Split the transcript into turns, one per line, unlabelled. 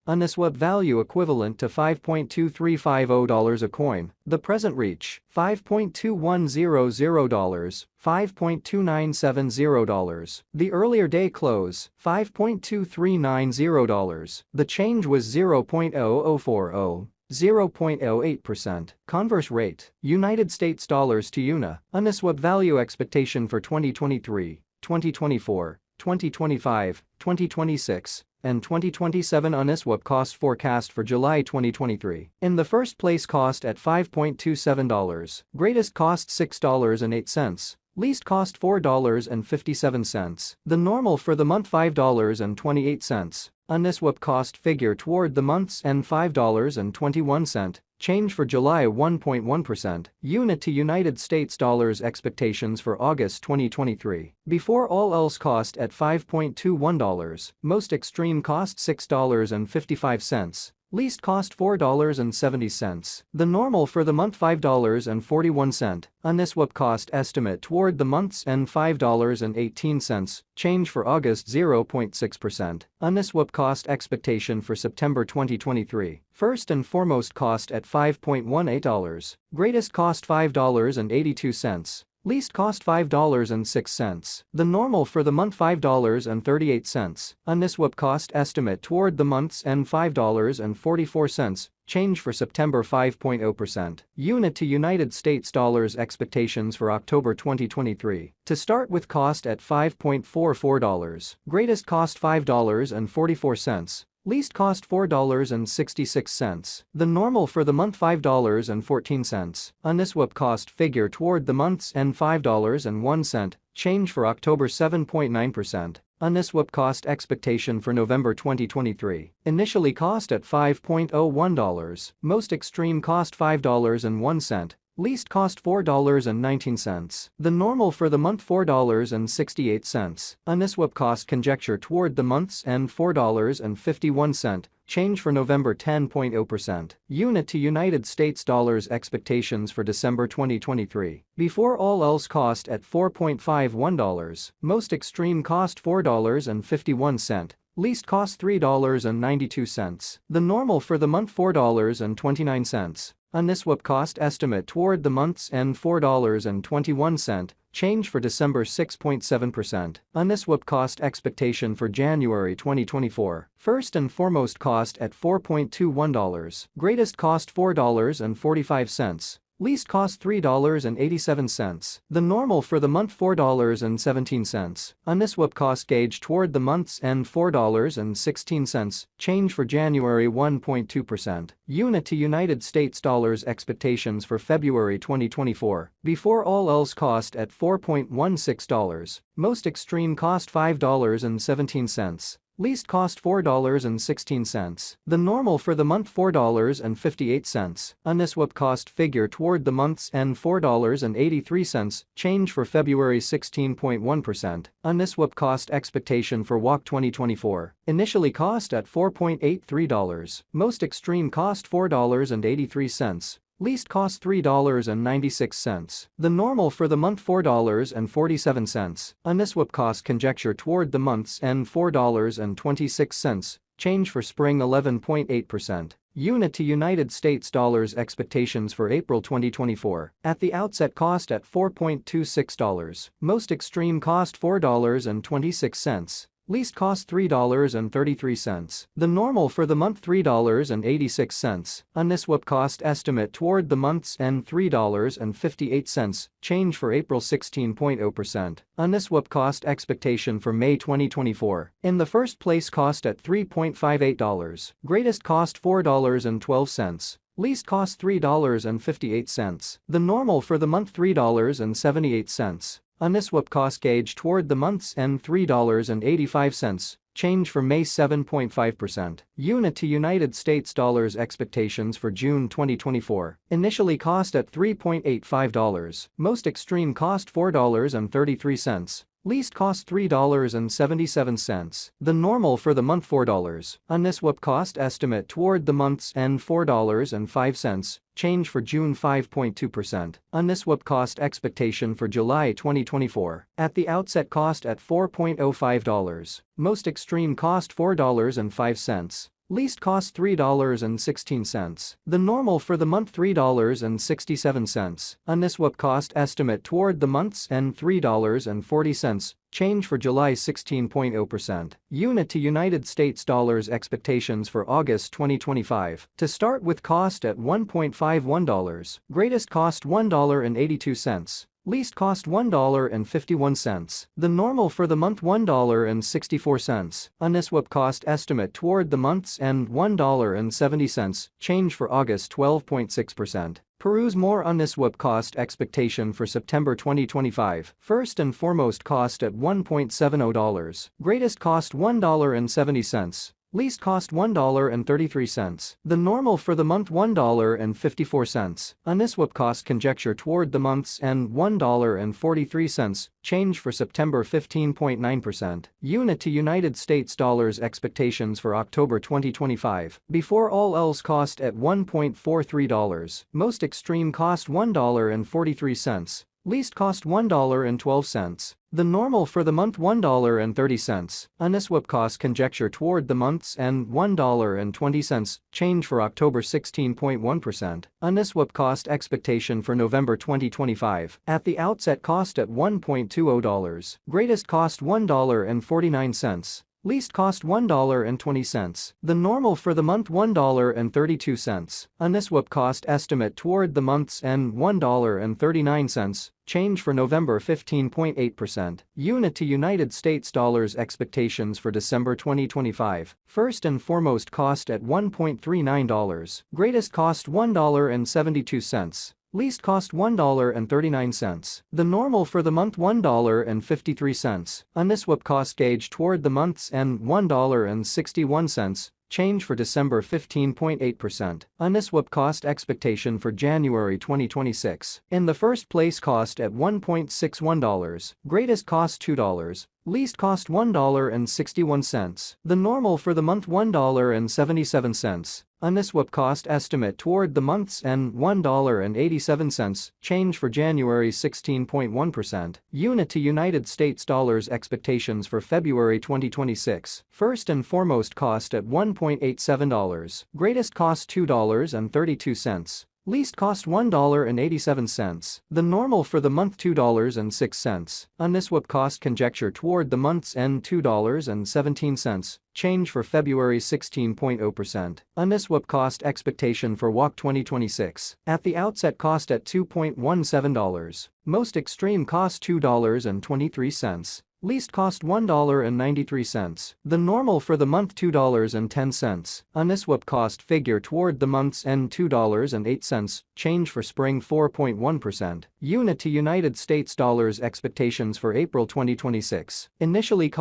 Uniswap value equivalent to $5.2350 a coin. The present reach, $5.2100, $5.2970. The earlier day close, $5.2390. The change was 0.0040. 0.08%. Converse rate, United States dollars to UNA. Uniswap value expectation for 2023, 2024, 2025, 2026, and 2027. Uniswap cost forecast for July 2023. In the first place, cost at $5.27. Greatest cost $6.08. Least cost $4.57. The normal for the month $5.28. Uniswap cost figure toward the month's end $5.21. Change for July 1.1%. UNA to United States dollars expectations for August 2023. Before all else, cost at $5.21. Most extreme cost $6.55. Least cost $4.70. The normal for the month $5.41. Uniswap cost estimate toward the month's end $5.18. Change for August 0.6%. Uniswap cost expectation for September 2023. First and foremost, cost at $5.18. Greatest cost $5.82. Least cost $5.06. The normal for the month $5.38. Uniswap cost estimate toward the month's end $5.44. Change for September 5.0%. UNA to United States dollars expectations for October 2023. To start with, cost at $5.44. Greatest cost $5.44. Least cost $4.66. The normal for the month $5.14. Uniswap cost figure toward the month's end $5.01. Change for October 7.9%. Uniswap cost expectation for November 2023. Initially cost at $5.01. Most extreme cost $5.01. Least cost $4.19. The normal for the month $4.68. Uniswap cost conjecture toward the month's end $4.51. Change for November 10.0%. UNA to United States dollars expectations for December 2023. Before all else, cost at $4.51. Most extreme cost $4.51. Least cost $3.92. The normal for the month $4.29. Uniswap cost estimate toward the month's end $4.21. Change for December 6.7%. Uniswap cost expectation for January 2024. First and foremost, cost at $4.21. Greatest cost $4.45. Least cost $3.87. The normal for the month $4.17. Uniswap cost gauge toward the month's end $4.16. Change for January 1.2%. UNA to United States dollars expectations for February 2024. Before all else, cost at $4.16. Most extreme cost $5.17. Least cost $4.16. The normal for the month $4.58. Uniswap cost figure toward the month's end $4.83. Change for February 16.1%. Uniswap cost expectation for WAC 2024. Initially cost at $4.83. Most extreme cost $4.83. Least cost $3.96. The normal for the month $4.47. Uniswap cost conjecture toward the month's end $4.26. Change for spring 11.8%. UNA to United States dollars expectations for April 2024. At the outset, cost at $4.26. Most extreme cost $4.26. Least cost $3.33. The normal for the month $3.86. Uniswap cost estimate toward the month's end $3.58. Change for April 16.0%. Uniswap cost expectation for May 2024. In the first place, cost at $3.58. Greatest cost $4.12. Least cost $3.58. The normal for the month $3.78. Uniswap cost gauge toward the month's end $3.85. Change for May 7.5%. UNA to United States dollars expectations for June 2024. Initially cost at $3.85. Most extreme cost $4.33. Least cost $3.77. The normal for the month $4. Uniswap cost estimate toward the month's end $4.05. Change for June 5.2%. Uniswap cost expectation for July 2024. At the outset, cost at $4.05. Most extreme cost $4.05. Least cost $3.16. The normal for the month $3.67. Uniswap cost estimate toward the month's end $3.40. Change for July 16.0%. Unit to United States dollars expectations for August 2025. To start with cost at $1.51. Greatest cost $1.82. Least cost $1.51. The normal for the month $1.64. Uniswap cost estimate toward the month's end $1.70. Change for August 12.6%. Peruse more Uniswap cost expectation for September 2025. First and foremost cost at $1.70. Greatest cost $1.70. Least cost $1.33. The normal for the month $1.54. Uniswap cost conjecture toward the month's end $1.43. Change for September 15.9%. Unit to United States dollars expectations for October 2025. Before all else cost at $1.43. Most extreme cost $1.43. Least cost $1.12. The normal for the month $1.30. Uniswap cost conjecture toward the month's end $1.20. Change for October 16.1%. Uniswap cost expectation for November 2025. At the outset cost at $1.20. Greatest cost $1.49. Least cost $1.20. The normal for the month $1.32. Uniswap cost estimate toward the month's end $1.39. Change for November 15.8%. Unit to United States dollars expectations for December 2025. First and foremost cost at $1.39. Greatest cost $1.72. Least cost $1.39. The normal for the month $1.53. Uniswap cost gauge toward the month's end $1.61. Change for December 15.8%. Uniswap cost expectation for January 2026. In the first place cost at $1.61. Greatest cost $2. Least cost $1.61. The normal for the month $1.77. Uniswap cost estimate toward the month's end $1.87. Change for January 16.1%. Unit to United States dollars expectations for February 2026. First and foremost cost at $1.87. Greatest cost $2.32. Least cost $1.87. The normal for the month $2.06. Uniswap cost conjecture toward the month's end $2.17. Change for February 16.0%. Uniswap cost expectation for WAC 2026. At the outset cost at $2.17. Most extreme cost $2.23. Least cost $1.93. The normal for the month $2.10. Uniswap cost figure toward the month's end $2.08. Change for spring 4.1%. Unit to United States dollars expectations for April 2026. Initially